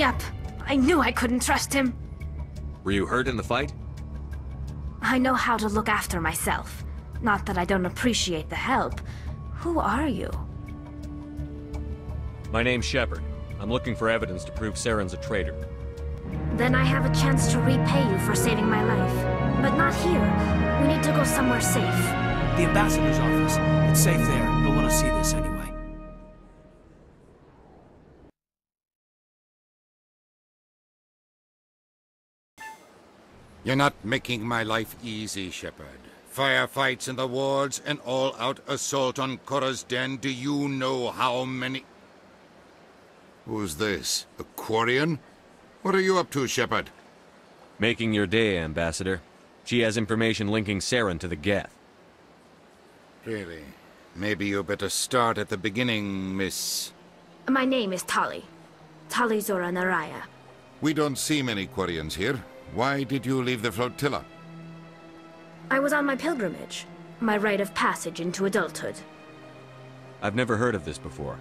Yep, I knew I couldn't trust him. Were you hurt in the fight? I know how to look after myself. Not that I don't appreciate the help. Who are you? My name's Shepard. I'm looking for evidence to prove Saren's a traitor. Then I have a chance to repay you for saving my life. But not here. We need to go somewhere safe. The ambassador's office. It's safe there. He'll want to see this anyway. You're not making my life easy, Shepard. Firefights in the wards, an all-out assault on Korra's den. Do you know how many... Who's this? A Quarian? What are you up to, Shepard? Making your day, Ambassador. She has information linking Saren to the Geth. Really? Maybe you better start at the beginning, Miss... My name is Tali. Tali Zora Naraya. We don't see many Quarians here. Why did you leave the flotilla? I was on my pilgrimage. My rite of passage into adulthood. I've never heard of this before.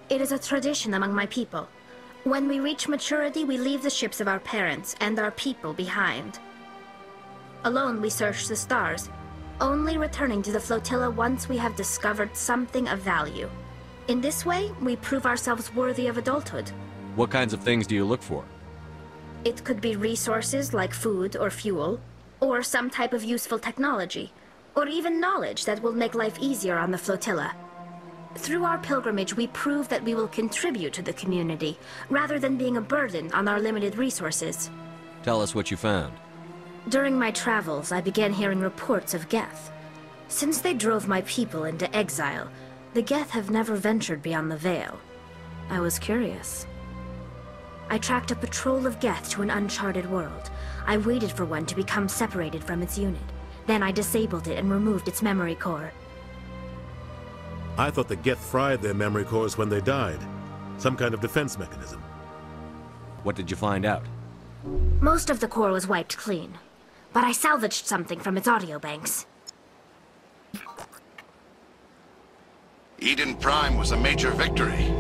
It is a tradition among my people. When we reach maturity, we leave the ships of our parents and our people behind. Alone, we search the stars, only returning to the flotilla once we have discovered something of value. In this way, we prove ourselves worthy of adulthood. What kinds of things do you look for? It could be resources like food or fuel, or some type of useful technology, or even knowledge that will make life easier on the flotilla. Through our pilgrimage, we prove that we will contribute to the community, rather than being a burden on our limited resources. Tell us what you found. During my travels, I began hearing reports of Geth. Since they drove my people into exile, the Geth have never ventured beyond the Veil. I was curious. I tracked a patrol of Geth to an uncharted world. I waited for one to become separated from its unit. Then I disabled it and removed its memory core. I thought the Geth fried their memory cores when they died. Some kind of defense mechanism. What did you find out? Most of the core was wiped clean, but I salvaged something from its audio banks. Eden Prime was a major victory.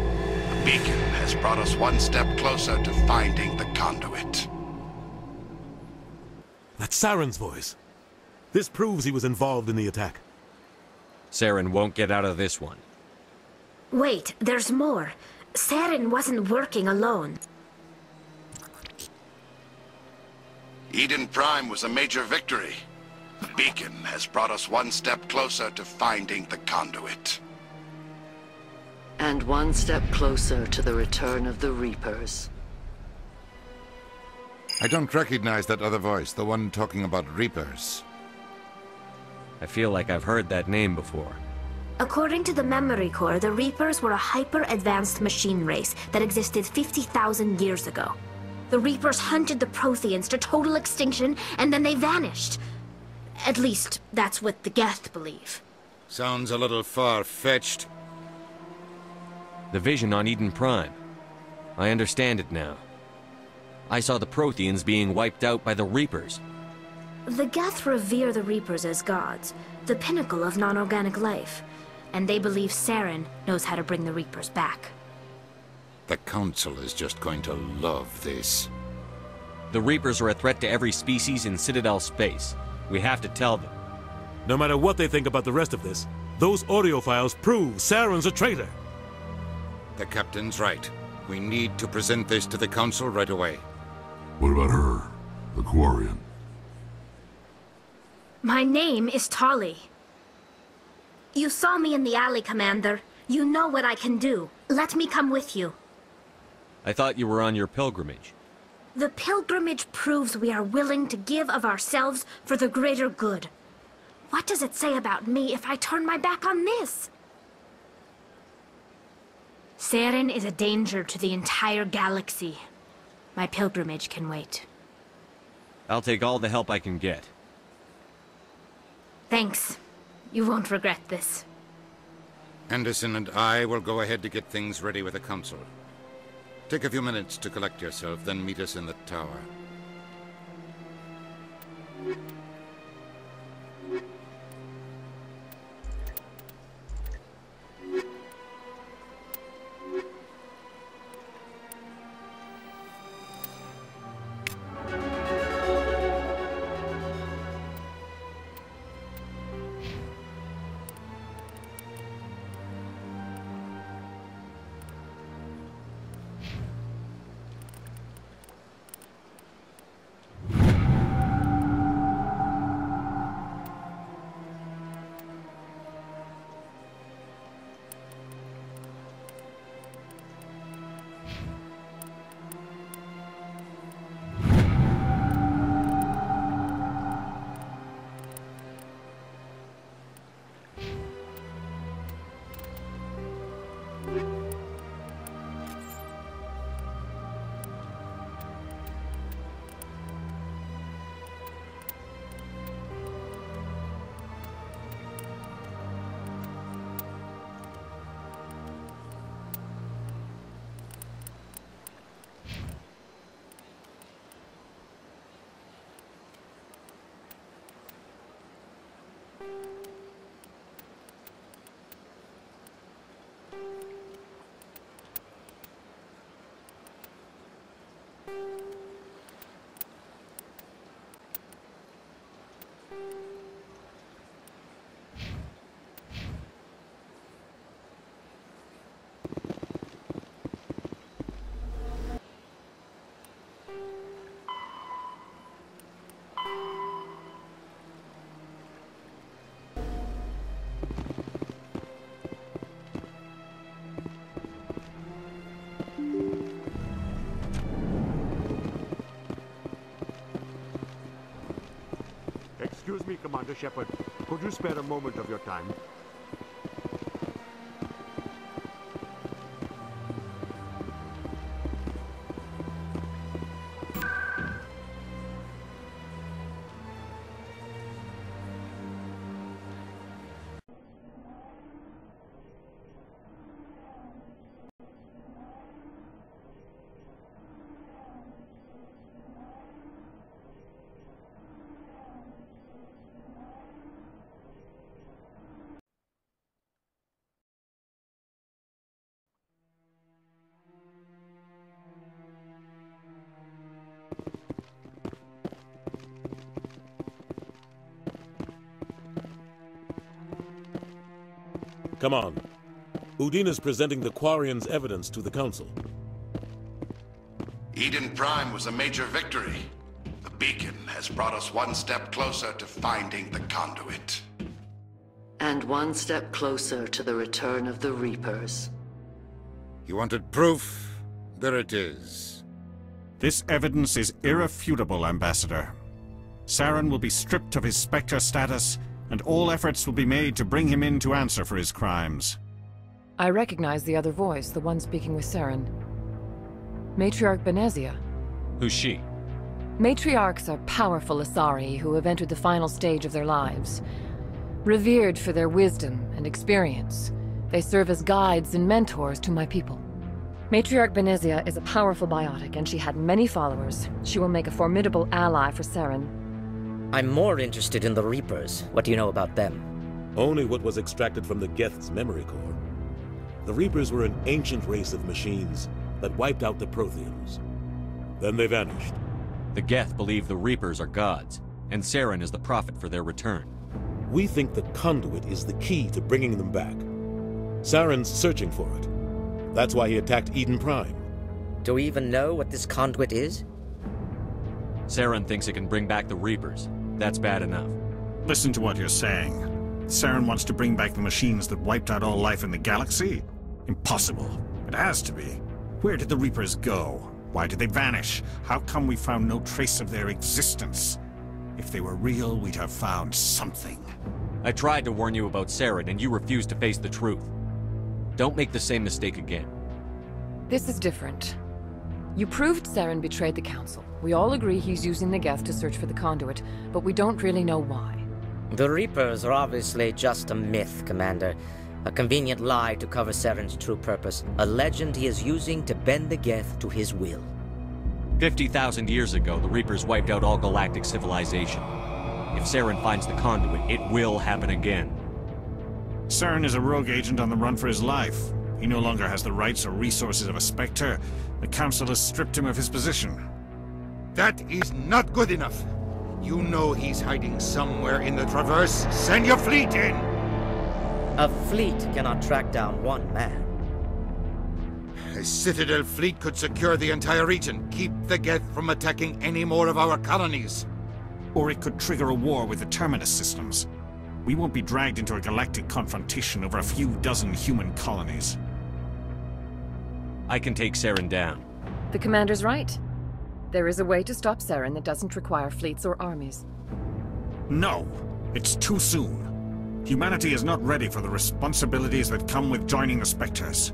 The beacon has brought us one step closer to finding the conduit. That's Saren's voice. This proves he was involved in the attack. Saren won't get out of this one. Wait, there's more. Saren wasn't working alone. Eden Prime was a major victory. The beacon has brought us one step closer to finding the conduit. And one step closer to the return of the Reapers. I don't recognize that other voice, the one talking about Reapers. I feel like I've heard that name before. According to the memory core, the Reapers were a hyper-advanced machine race that existed 50,000 years ago. The Reapers hunted the Protheans to total extinction, and then they vanished. At least, that's what the Geth believe. Sounds a little far-fetched. The vision on Eden Prime. I understand it now. I saw the Protheans being wiped out by the Reapers. The Geth revere the Reapers as gods, the pinnacle of non-organic life, and they believe Saren knows how to bring the Reapers back. The Council is just going to love this. The Reapers are a threat to every species in Citadel space. We have to tell them. No matter what they think about the rest of this, those audio files prove Saren's a traitor. The Captain's right. We need to present this to the Council right away. What about her? The Quarian? My name is Tali. You saw me in the alley, Commander. You know what I can do. Let me come with you. I thought you were on your pilgrimage. The pilgrimage proves we are willing to give of ourselves for the greater good. What does it say about me if I turn my back on this? Saren is a danger to the entire galaxy. My pilgrimage can wait. I'll take all the help I can get. Thanks. You won't regret this. Anderson and I will go ahead to get things ready with the Council. Take a few minutes to collect yourself, then meet us in the tower. Excuse me, Commander Shepard. Could you spare a moment of your time? Come on. Udina's presenting the Quarians' evidence to the Council. Eden Prime was a major victory. The beacon has brought us one step closer to finding the conduit. And one step closer to the return of the Reapers. You wanted proof? There it is. This evidence is irrefutable, Ambassador. Saren will be stripped of his Spectre status, and all efforts will be made to bring him in to answer for his crimes. I recognize the other voice, the one speaking with Saren. Matriarch Benezia. Who's she? Matriarchs are powerful Asari who have entered the final stage of their lives. Revered for their wisdom and experience, they serve as guides and mentors to my people. Matriarch Benezia is a powerful biotic, and she had many followers. She will make a formidable ally for Saren. I'm more interested in the Reapers. What do you know about them? Only what was extracted from the Geth's memory core. The Reapers were an ancient race of machines that wiped out the Protheans. Then they vanished. The Geth believe the Reapers are gods, and Saren is the prophet for their return. We think the conduit is the key to bringing them back. Saren's searching for it. That's why he attacked Eden Prime. Do we even know what this conduit is? Saren thinks it can bring back the Reapers. That's bad enough. Listen to what you're saying. Saren wants to bring back the machines that wiped out all life in the galaxy? Impossible. It has to be. Where did the Reapers go? Why did they vanish? How come we found no trace of their existence? If they were real, we'd have found something. I tried to warn you about Saren, and you refused to face the truth. Don't make the same mistake again. This is different. You proved Saren betrayed the Council. We all agree he's using the Geth to search for the conduit, but we don't really know why. The Reapers are obviously just a myth, Commander. A convenient lie to cover Saren's true purpose. A legend he is using to bend the Geth to his will. 50,000 years ago, the Reapers wiped out all galactic civilization. If Saren finds the conduit, it will happen again. Saren is a rogue agent on the run for his life. He no longer has the rights or resources of a Spectre. The Council has stripped him of his position. That is not good enough. You know he's hiding somewhere in the Traverse. Send your fleet in! A fleet cannot track down one man. A Citadel fleet could secure the entire region, keep the Geth from attacking any more of our colonies. Or it could trigger a war with the Terminus systems. We won't be dragged into a galactic confrontation over a few dozen human colonies. I can take Saren down. The Commander's right. There is a way to stop Saren that doesn't require fleets or armies. No, it's too soon. Humanity is not ready for the responsibilities that come with joining the Spectres.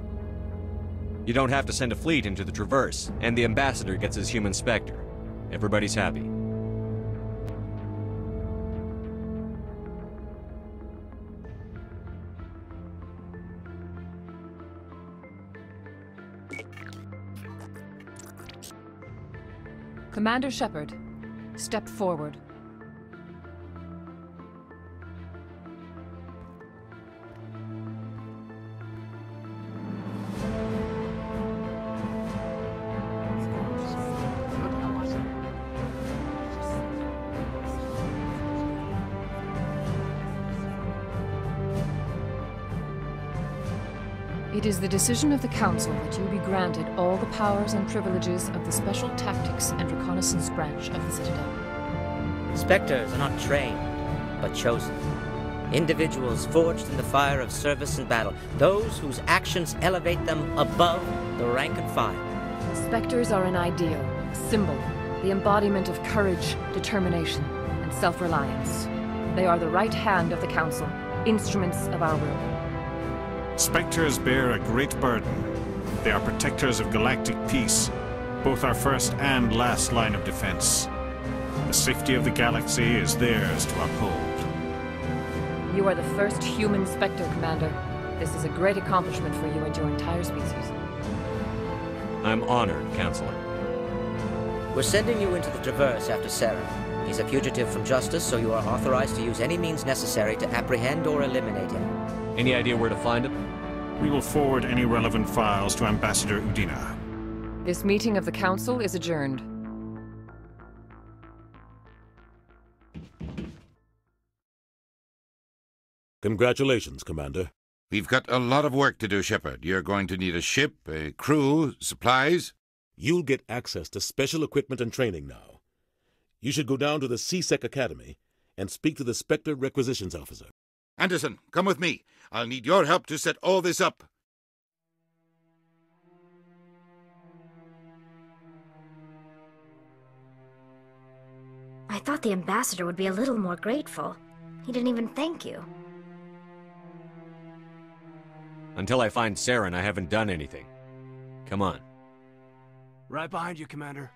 You don't have to send a fleet into the Traverse, and the Ambassador gets his human Spectre. Everybody's happy. Commander Shepard, step forward. It is the decision of the Council that you be granted all the powers and privileges of the Special Tactics and Reconnaissance Branch of the Citadel. Spectres are not trained, but chosen. Individuals forged in the fire of service and battle, those whose actions elevate them above the rank and file. Spectres are an ideal, a symbol, the embodiment of courage, determination, and self-reliance. They are the right hand of the Council, instruments of our will. Spectres bear a great burden. They are protectors of galactic peace, both our first and last line of defense. The safety of the galaxy is theirs to uphold. You are the first human Spectre, Commander. This is a great accomplishment for you and your entire species. I'm honored, Counselor. We're sending you into the Traverse after Saren. He's a fugitive from justice, so you are authorized to use any means necessary to apprehend or eliminate him. Any idea where to find him? We will forward any relevant files to Ambassador Udina. This meeting of the Council is adjourned. Congratulations, Commander. We've got a lot of work to do, Shepard. You're going to need a ship, a crew, supplies. You'll get access to special equipment and training now. You should go down to the C-Sec Academy and speak to the Spectre Requisitions Officer. Anderson, come with me. I'll need your help to set all this up. I thought the ambassador would be a little more grateful. He didn't even thank you. Until I find Saren, I haven't done anything. Come on. Right behind you, Commander.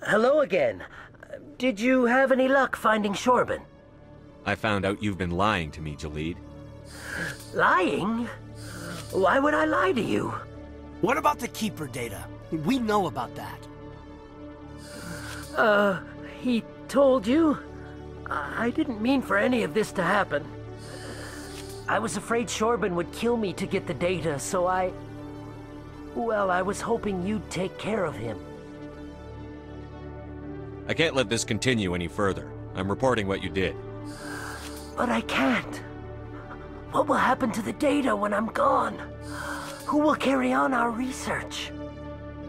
Hello again. Did you have any luck finding Shorban? I found out you've been lying to me, Jalid. Lying? Why would I lie to you? What about the Keeper data? We know about that. He told you? I didn't mean for any of this to happen. I was afraid Shorban would kill me to get the data, so well, I was hoping you'd take care of him. I can't let this continue any further. I'm reporting what you did. But I can't. What will happen to the data when I'm gone? Who will carry on our research?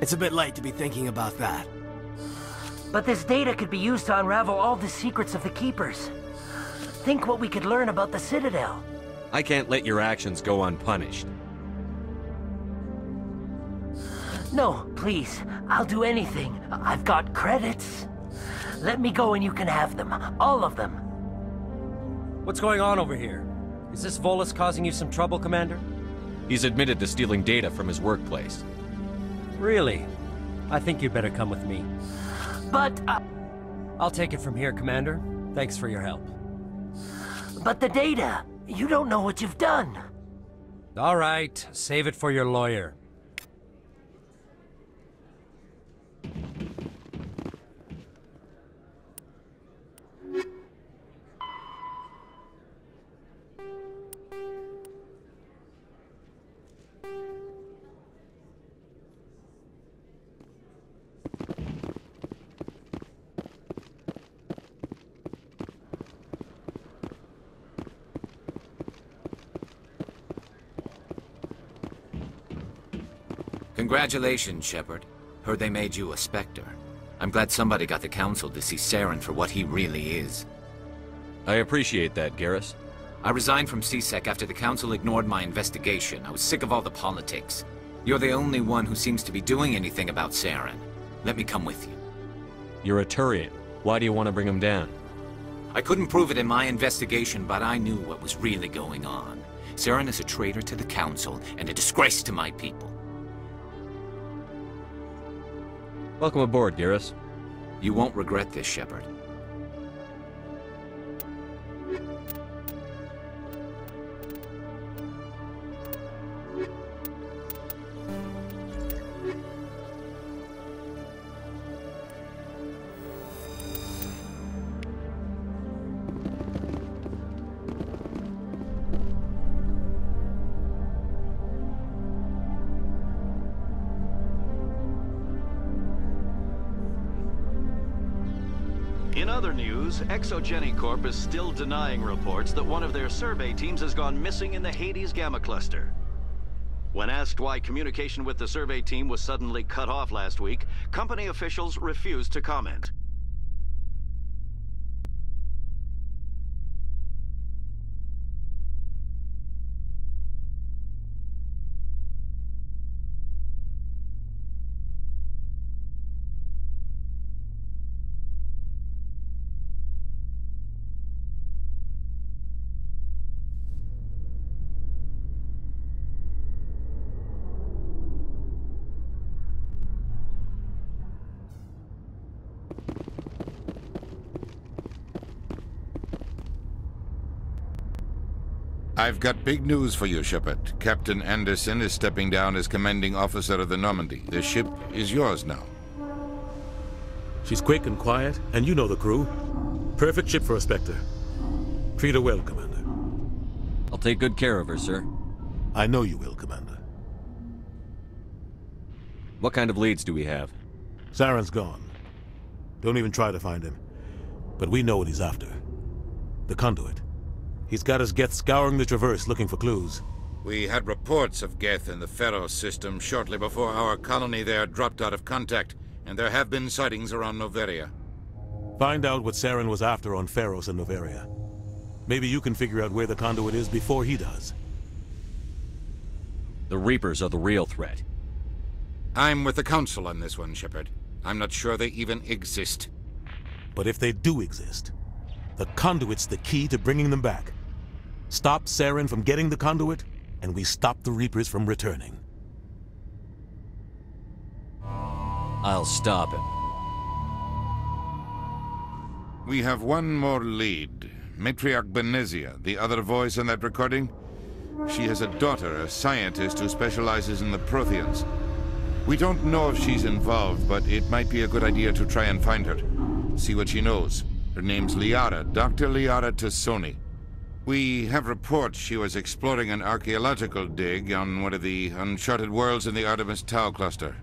It's a bit late to be thinking about that. But this data could be used to unravel all the secrets of the Keepers. Think what we could learn about the Citadel. I can't let your actions go unpunished. No, please. I'll do anything. I've got credits. Let me go and you can have them. All of them. What's going on over here? Is this Volus causing you some trouble, Commander? He's admitted to stealing data from his workplace. Really? I think you'd better come with me. But, I'll take it from here, Commander. Thanks for your help. But the data! You don't know what you've done! All right, save it for your lawyer. Congratulations, Shepard. Heard they made you a Spectre. I'm glad somebody got the Council to see Saren for what he really is. I appreciate that, Garrus. I resigned from C-Sec after the Council ignored my investigation. I was sick of all the politics. You're the only one who seems to be doing anything about Saren. Let me come with you. You're a Turian. Why do you want to bring him down? I couldn't prove it in my investigation, but I knew what was really going on. Saren is a traitor to the Council and a disgrace to my people. Welcome aboard, Garrus. You won't regret this, Shepard. In other news, Exogeny Corp is still denying reports that one of their survey teams has gone missing in the Hades Gamma Cluster. When asked why communication with the survey team was suddenly cut off last week, company officials refused to comment. I've got big news for you, Shepard. Captain Anderson is stepping down as commanding officer of the Normandy. The ship is yours now. She's quick and quiet, and you know the crew. Perfect ship for a Spectre. Treat her well, Commander. I'll take good care of her, sir. I know you will, Commander. What kind of leads do we have? Saren's gone. Don't even try to find him. But we know what he's after. The Conduit. He's got his Geth scouring the Traverse looking for clues. We had reports of Geth in the Pharos system shortly before our colony there dropped out of contact, and there have been sightings around Noveria. Find out what Saren was after on Pharos and Noveria. Maybe you can figure out where the Conduit is before he does. The Reapers are the real threat. I'm with the Council on this one, Shepard. I'm not sure they even exist. But if they do exist, the Conduit's the key to bringing them back. Stop Saren from getting the Conduit, and we stop the Reapers from returning. I'll stop him. We have one more lead. Matriarch Benezia, the other voice in that recording. She has a daughter, a scientist who specializes in the Protheans. We don't know if she's involved, but it might be a good idea to try and find her. See what she knows. Her name's Liara, Dr. Liara Tassoni. We have reports she was exploring an archaeological dig on one of the uncharted worlds in the Artemis Tau cluster.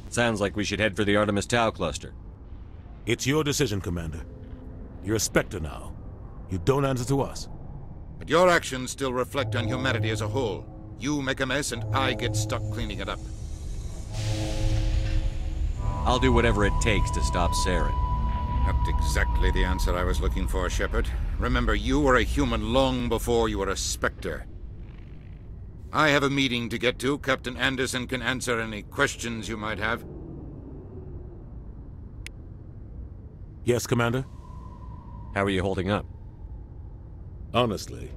Sounds like we should head for the Artemis Tau cluster. It's your decision, Commander. You're a Spectre now. You don't answer to us. But your actions still reflect on humanity as a whole. You make a mess and I get stuck cleaning it up. I'll do whatever it takes to stop Saren. Not exactly the answer I was looking for, Shepard. Remember, you were a human long before you were a Spectre. I have a meeting to get to. Captain Anderson can answer any questions you might have. Yes, Commander? How are you holding up? Honestly,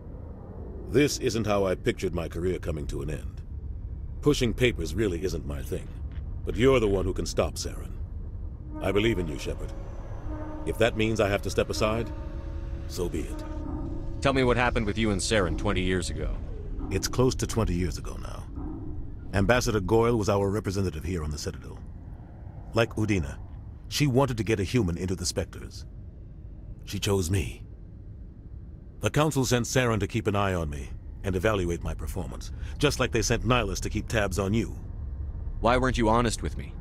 this isn't how I pictured my career coming to an end. Pushing papers really isn't my thing. But you're the one who can stop Saren. I believe in you, Shepard. If that means I have to step aside, so be it. Tell me what happened with you and Saren 20 years ago. It's close to 20 years ago now. Ambassador Goyle was our representative here on the Citadel. Like Udina, she wanted to get a human into the Spectres. She chose me. The Council sent Saren to keep an eye on me and evaluate my performance, just like they sent Nihilus to keep tabs on you. Why weren't you honest with me?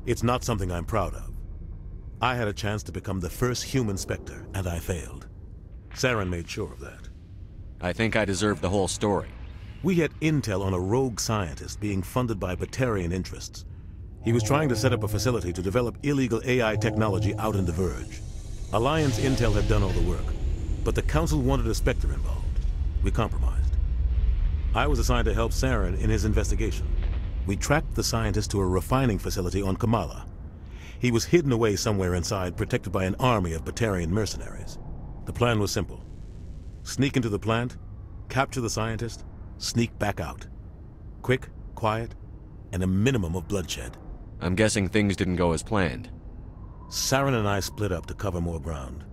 It's not something I'm proud of. I had a chance to become the first human Spectre, and I failed. Saren made sure of that. I think I deserve the whole story. We had intel on a rogue scientist being funded by Batarian interests. He was trying to set up a facility to develop illegal AI technology out in the Verge. Alliance intel had done all the work, but the Council wanted a Spectre involved. We compromised. I was assigned to help Saren in his investigation. We tracked the scientist to a refining facility on Kamala. He was hidden away somewhere inside, protected by an army of Batarian mercenaries. The plan was simple. Sneak into the plant, capture the scientist, sneak back out. Quick, quiet, and a minimum of bloodshed. I'm guessing things didn't go as planned. Saren and I split up to cover more ground.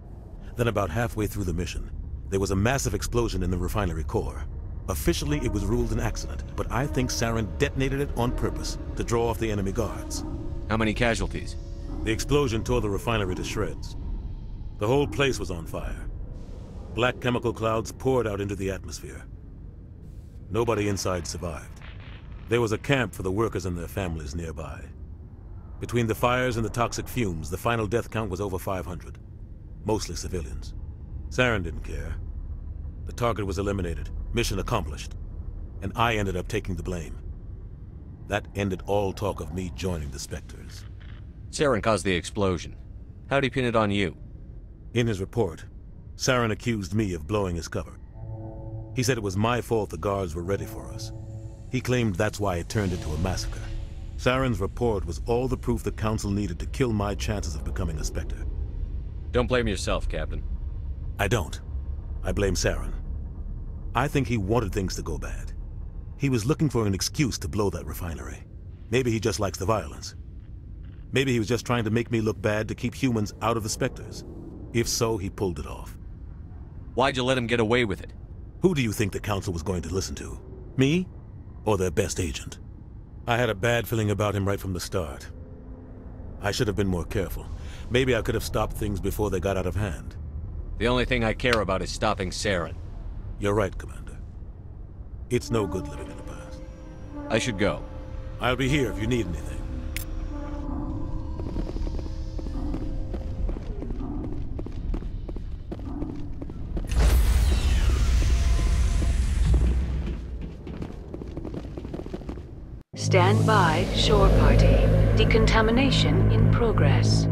Then about halfway through the mission, there was a massive explosion in the refinery core. Officially, it was ruled an accident, but I think Saren detonated it on purpose to draw off the enemy guards. How many casualties? The explosion tore the refinery to shreds. The whole place was on fire. Black chemical clouds poured out into the atmosphere. Nobody inside survived. There was a camp for the workers and their families nearby. Between the fires and the toxic fumes, the final death count was over 500. Mostly civilians. Saren didn't care. The target was eliminated, mission accomplished, and I ended up taking the blame. That ended all talk of me joining the Spectres. Saren caused the explosion. How'd he pin it on you? In his report, Saren accused me of blowing his cover. He said it was my fault the guards were ready for us. He claimed that's why it turned into a massacre. Saren's report was all the proof the Council needed to kill my chances of becoming a Spectre. Don't blame yourself, Captain. I don't. I blame Saren. I think he wanted things to go bad. He was looking for an excuse to blow that refinery. Maybe he just likes the violence. Maybe he was just trying to make me look bad to keep humans out of the Spectres. If so, he pulled it off. Why'd you let him get away with it? Who do you think the Council was going to listen to? Me? Or their best agent? I had a bad feeling about him right from the start. I should have been more careful. Maybe I could have stopped things before they got out of hand. The only thing I care about is stopping Saren. You're right, Commander. It's no good living in the past. I should go. I'll be here if you need anything. Stand by, shore party. Decontamination in progress.